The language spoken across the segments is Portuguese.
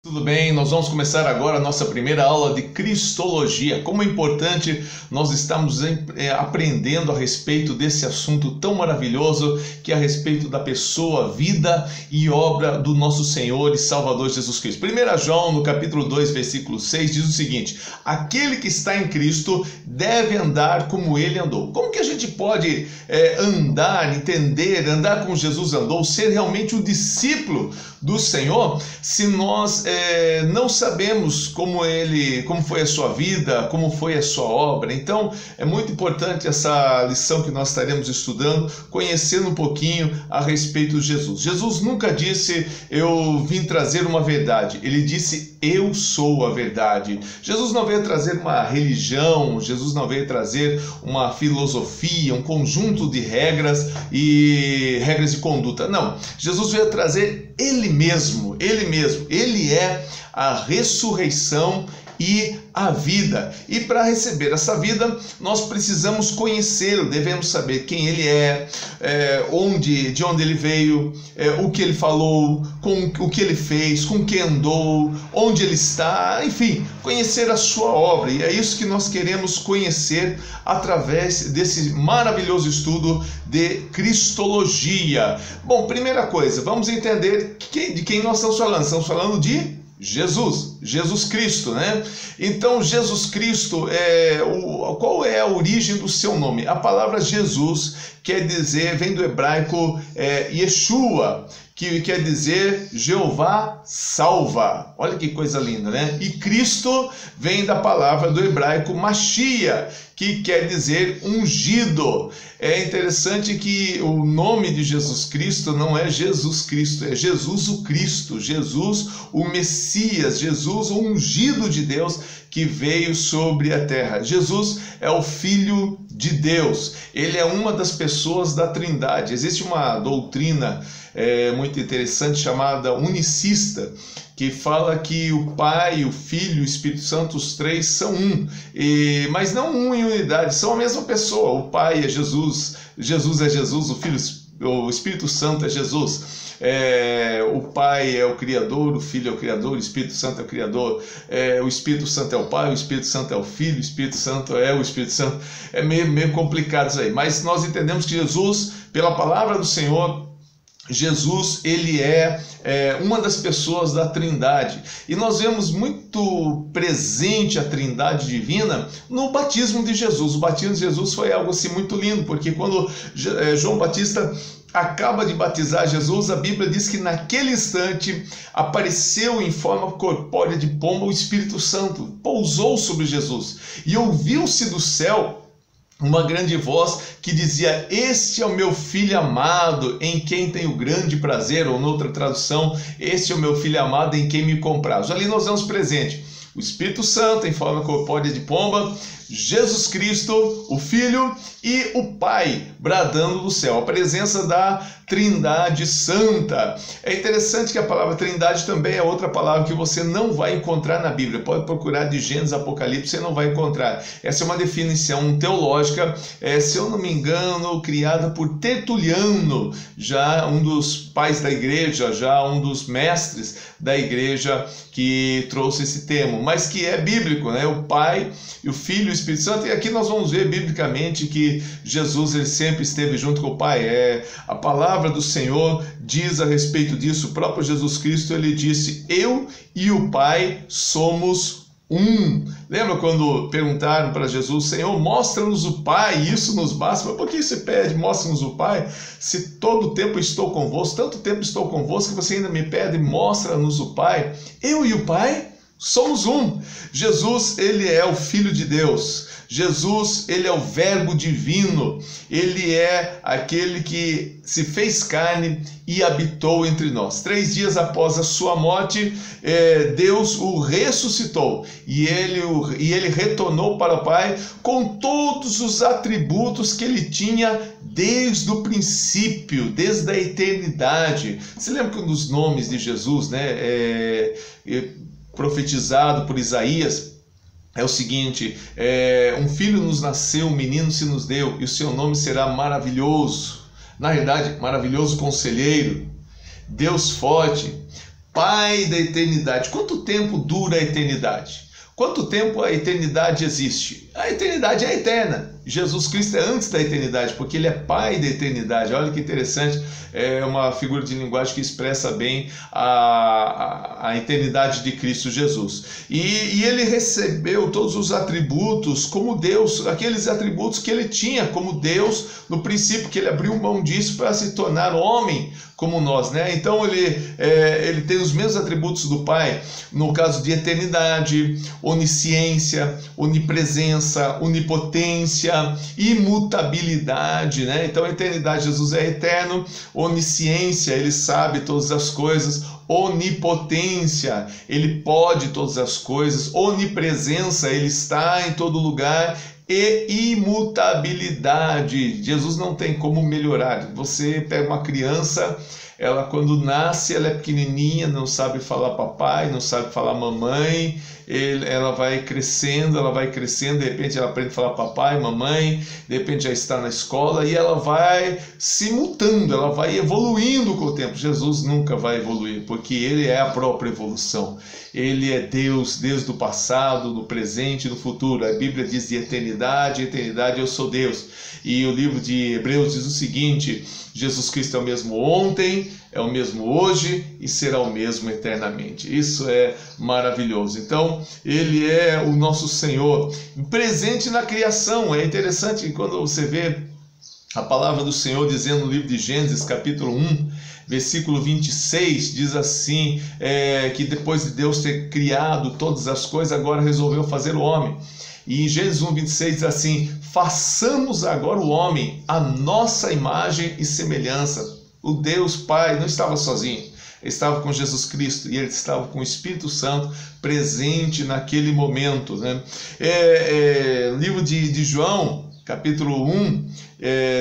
Tudo bem, nós vamos começar agora a nossa primeira aula de Cristologia. Como é importante nós estamos aprendendo a respeito desse assunto tão maravilhoso que é a respeito da pessoa, vida e obra do nosso Senhor e Salvador Jesus Cristo. 1 João, no capítulo 2, versículo 6, diz o seguinte: aquele que está em Cristo deve andar como ele andou. Como que a gente pode andar como Jesus andou, ser realmente um discípulo do Senhor, se nós não sabemos como foi a sua vida, como foi a sua obra? Então é muito importante essa lição que nós estaremos estudando, conhecendo um pouquinho a respeito de Jesus. Jesus nunca disse eu vim trazer uma verdade, ele disse eu sou a verdade. Jesus não veio trazer uma religião, Jesus não veio trazer uma filosofia, um conjunto de regras de conduta. Não, Jesus veio trazer Ele mesmo, Ele é a ressurreição e a vida. E para receber essa vida, nós precisamos conhecê-lo, devemos saber quem ele é, de onde ele veio, o que ele falou, o que ele fez, com quem andou, onde ele está, enfim, conhecer a sua obra. E é isso que nós queremos conhecer através desse maravilhoso estudo de Cristologia. Bom, primeira coisa, vamos entender de quem nós estamos falando. Estamos falando de Jesus Cristo, né? Então, Jesus Cristo, qual é a origem do seu nome? A palavra Jesus vem do hebraico Yeshua, que quer dizer Jeová salva. Olha que coisa linda, né? E Cristo vem da palavra do hebraico Mashiach, que quer dizer ungido. É interessante que o nome de Jesus Cristo não é Jesus Cristo, é Jesus o Cristo, Jesus o Messias, Jesus o ungido de Deus que veio sobre a terra. Jesus é o Filho de Deus, ele é uma das pessoas da Trindade. Existe uma doutrina muito interessante chamada unicista, que fala que o Pai, o Filho e o Espírito Santo, os três são um, mas não um em unidade, são a mesma pessoa. O Pai é Jesus, Jesus é Jesus, o Espírito Santo é Jesus. O Pai é o Criador, o Filho é o Criador, o Espírito Santo é o Criador, o Espírito Santo é o Pai, o Espírito Santo é o Filho, o Espírito Santo é o Espírito Santo. É meio complicado isso aí, mas nós entendemos que Jesus, pela palavra do Senhor, Jesus, ele é uma das pessoas da Trindade, e nós vemos muito presente a Trindade divina no batismo de Jesus. O batismo de Jesus foi algo assim muito lindo, porque quando João Batista acaba de batizar Jesus, a Bíblia diz que naquele instante apareceu em forma corpórea de pomba o Espírito Santo, pousou sobre Jesus, e ouviu-se do céu uma grande voz que dizia: este é o meu filho amado, em quem tenho grande prazer. Ou noutra tradução: este é o meu filho amado, em quem me compraz. Ali nós vemos presente o Espírito Santo em forma corpórea de pomba, Jesus Cristo, o Filho, e o Pai bradando do céu, a presença da Trindade Santa. É interessante que a palavra Trindade também é outra palavra que você não vai encontrar na Bíblia. Pode procurar de Gênesis, Apocalipse, você não vai encontrar. Essa é uma definição teológica, se eu não me engano, criada por Tertuliano, já um dos pais da igreja, já um dos mestres da igreja que trouxe esse termo, mas que é bíblico, né? O Pai, o Filho e o Espírito Santo. E aqui nós vamos ver biblicamente que Jesus, ele sempre esteve junto com o Pai. A palavra do Senhor diz a respeito disso. O próprio Jesus Cristo, ele disse: eu e o Pai somos um. Lembra quando perguntaram para Jesus: Senhor, mostra-nos o Pai, isso nos basta? Mas por que você pede, mostra-nos o Pai, se todo o tempo estou convosco, tanto tempo estou convosco, que você ainda me pede, mostra-nos o Pai? Eu e o Pai somos um. Jesus, ele é o Filho de Deus. Jesus, ele é o Verbo divino, ele é aquele que se fez carne e habitou entre nós. 3 dias após a sua morte, Deus o ressuscitou e ele retornou para o Pai com todos os atributos que ele tinha desde o princípio, desde a eternidade. Você lembra que um dos nomes de Jesus, profetizado por Isaías, é o seguinte: um filho nos nasceu, um menino se nos deu, e o seu nome será maravilhoso. Na verdade, maravilhoso conselheiro, Deus forte, Pai da eternidade. Quanto tempo dura a eternidade? Quanto tempo a eternidade existe? A eternidade é eterna. Jesus Cristo é antes da eternidade, porque Ele é Pai da eternidade. Olha que interessante, é uma figura de linguagem que expressa bem a eternidade de Cristo Jesus. E Ele recebeu todos os atributos como Deus, aqueles atributos que Ele tinha como Deus no princípio, que Ele abriu mão disso para se tornar homem como nós, né? Então ele tem os mesmos atributos do Pai, no caso de eternidade, onisciência, onipresença, onipotência, imutabilidade, né? Então a eternidade, Jesus é eterno, onisciência, Ele sabe todas as coisas, onipotência, Ele pode todas as coisas, onipresença, Ele está em todo lugar, e imutabilidade, Jesus não tem como melhorar. Você pega uma criança, ela quando nasce, ela é pequenininha, não sabe falar papai, não sabe falar mamãe, ela vai crescendo, de repente ela aprende a falar papai, mamãe, de repente já está na escola e ela vai se mutando, ela vai evoluindo com o tempo. Jesus nunca vai evoluir, porque Ele é a própria evolução. Ele é Deus desde o passado, no presente e no futuro. A Bíblia diz de eternidade, eternidade eu sou Deus. E o livro de Hebreus diz o seguinte: Jesus Cristo é o mesmo ontem, é o mesmo hoje e será o mesmo eternamente. Isso é maravilhoso. Então, Ele é o nosso Senhor, presente na criação. É interessante quando você vê a palavra do Senhor dizendo no livro de Gênesis, capítulo 1, versículo 26, diz assim, que depois de Deus ter criado todas as coisas, agora resolveu fazer o homem. E em Gênesis 1, 26 diz assim: façamos agora o homem a nossa imagem e semelhança. O Deus Pai não estava sozinho, Ele estava com Jesus Cristo e Ele estava com o Espírito Santo presente naquele momento, né? Livro de João, capítulo 1,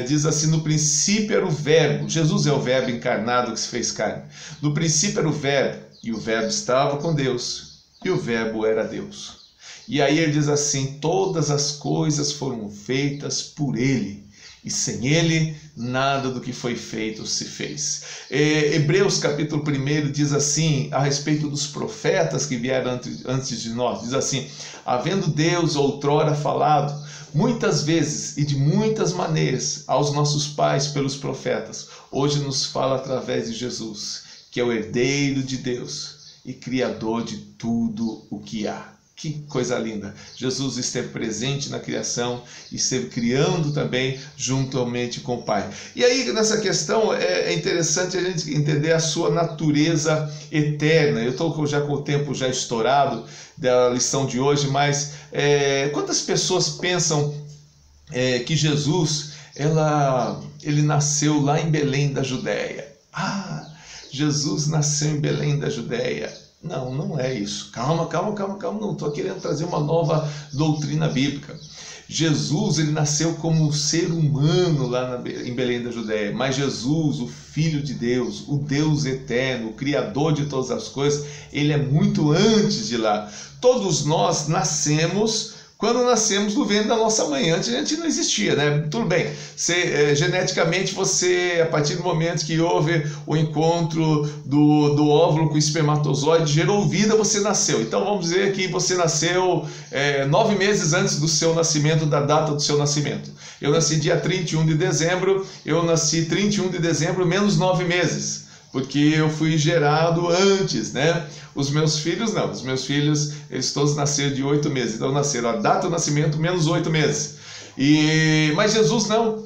diz assim: no princípio era o Verbo. Jesus é o Verbo encarnado que se fez carne. No princípio era o Verbo, e o Verbo estava com Deus, e o Verbo era Deus. E aí ele diz assim: todas as coisas foram feitas por Ele, e sem Ele nada do que foi feito se fez. Hebreus capítulo 1 diz assim, a respeito dos profetas que vieram antes de nós, diz assim: havendo Deus outrora falado muitas vezes e de muitas maneiras aos nossos pais pelos profetas, hoje nos fala através de Jesus, que é o herdeiro de Deus e criador de tudo o que há. Que coisa linda! Jesus esteve presente na criação e esteve criando também juntamente com o Pai. E aí nessa questão é interessante a gente entender a sua natureza eterna. Eu estou já com o tempo já estourado da lição de hoje, mas quantas pessoas pensam que Jesus ele nasceu lá em Belém da Judéia? Ah, Jesus nasceu em Belém da Judéia. Não, não é isso. Calma, não estou querendo trazer uma nova doutrina bíblica. Jesus, ele nasceu como ser humano lá em Belém da Judéia, mas Jesus, o Filho de Deus, o Deus eterno, o Criador de todas as coisas, ele é muito antes de lá. Todos nós nascemos quando nascemos do ventre da nossa mãe. Antes a gente não existia, né? Tudo bem, geneticamente você, a partir do momento que houve o encontro do óvulo com o espermatozoide, gerou vida, você nasceu. Então vamos dizer que você nasceu 9 meses antes do seu nascimento, da data do seu nascimento. Eu nasci dia 31 de dezembro, eu nasci 31 de dezembro menos 9 meses. Porque eu fui gerado antes, né? Os meus filhos não, os meus filhos, eles todos nasceram de 8 meses, então nasceram a data do nascimento menos 8 meses. Mas Jesus não,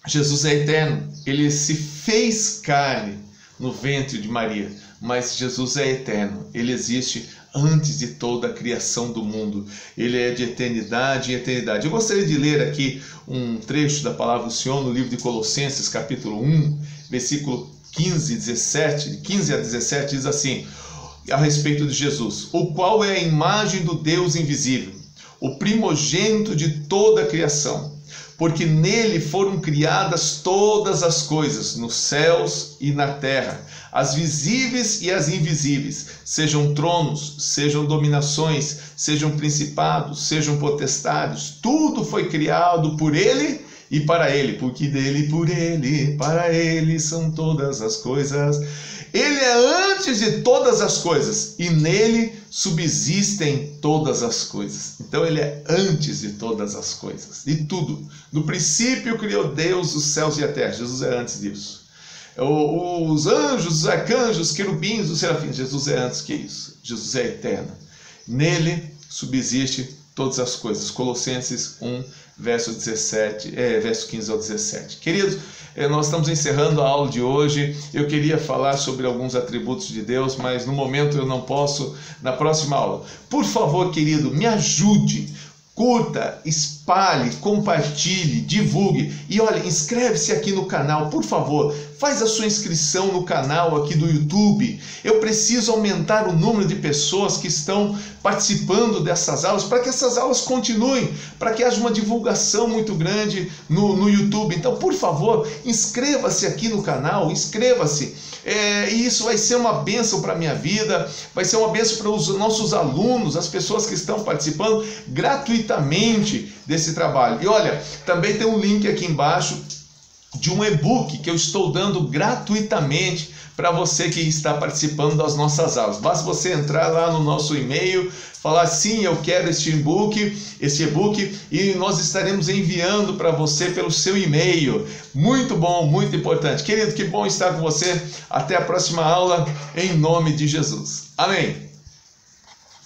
Jesus é eterno, Ele se fez carne no ventre de Maria, mas Jesus é eterno, Ele existe antes de toda a criação do mundo, Ele é de eternidade em eternidade. Eu gostaria de ler aqui um trecho da palavra do Senhor no livro de Colossenses, capítulo 1, versículo 15 a 17, diz assim, a respeito de Jesus: o qual é a imagem do Deus invisível, o primogênito de toda a criação, porque nele foram criadas todas as coisas, nos céus e na terra, as visíveis e as invisíveis, sejam tronos, sejam dominações, sejam principados, sejam potestades, tudo foi criado por ele e para ele, porque dele, por ele, para ele são todas as coisas. Ele é antes de todas as coisas e nele subsistem todas as coisas. Então ele é antes de todas as coisas, de tudo. No princípio criou Deus os céus e a terra. Jesus é antes disso. Os anjos, os arcanjos, os querubins, os serafins. Jesus é antes que isso. Jesus é eterno. Nele subsiste todas as coisas. Colossenses 1, verso 15 ao 17. Queridos, nós estamos encerrando a aula de hoje. Eu queria falar sobre alguns atributos de Deus, mas no momento eu não posso. Na próxima aula, por favor, querido, me ajude. Curta, espalhe, compartilhe, divulgue. E olha, inscreve-se aqui no canal, por favor. Faz a sua inscrição no canal aqui do YouTube. Eu preciso aumentar o número de pessoas que estão participando dessas aulas, para que essas aulas continuem, para que haja uma divulgação muito grande no YouTube. Então, por favor, inscreva-se aqui no canal, inscreva-se. E isso vai ser uma bênção para a minha vida, vai ser uma bênção para os nossos alunos, as pessoas que estão participando gratuitamente desse trabalho. E olha, também tem um link aqui embaixo de um e-book que eu estou dando gratuitamente para você que está participando das nossas aulas. Basta você entrar lá no nosso e-mail, falar sim, eu quero este e-book, e nós estaremos enviando para você pelo seu e-mail. Muito bom, muito importante. Querido, que bom estar com você. Até a próxima aula, em nome de Jesus. Amém.